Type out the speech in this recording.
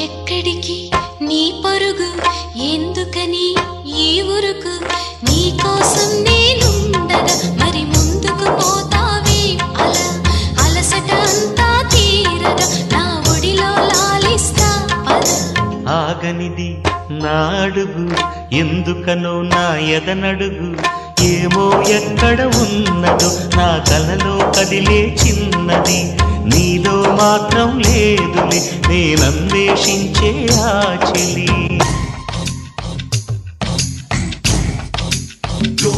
ఎక్కడికి నీ పరుగు ఎందుకని ఈ ఉరుకు నీ కోసం నేనుండగా మరి ముందుకు పోతావే అలా అలసట అంతా తీరగా నా ఒడిలో లాలిస్తా పద ఆగనిది నా అడుగు ఎందుకనో నా ఎదనడుగు ఏమో ఎక్కడ ఉన్నదో నా కలలో కదిలే చిన్నది నీలో మాత్రం లేదులే నేనన్వేషించే ఆ చెలి do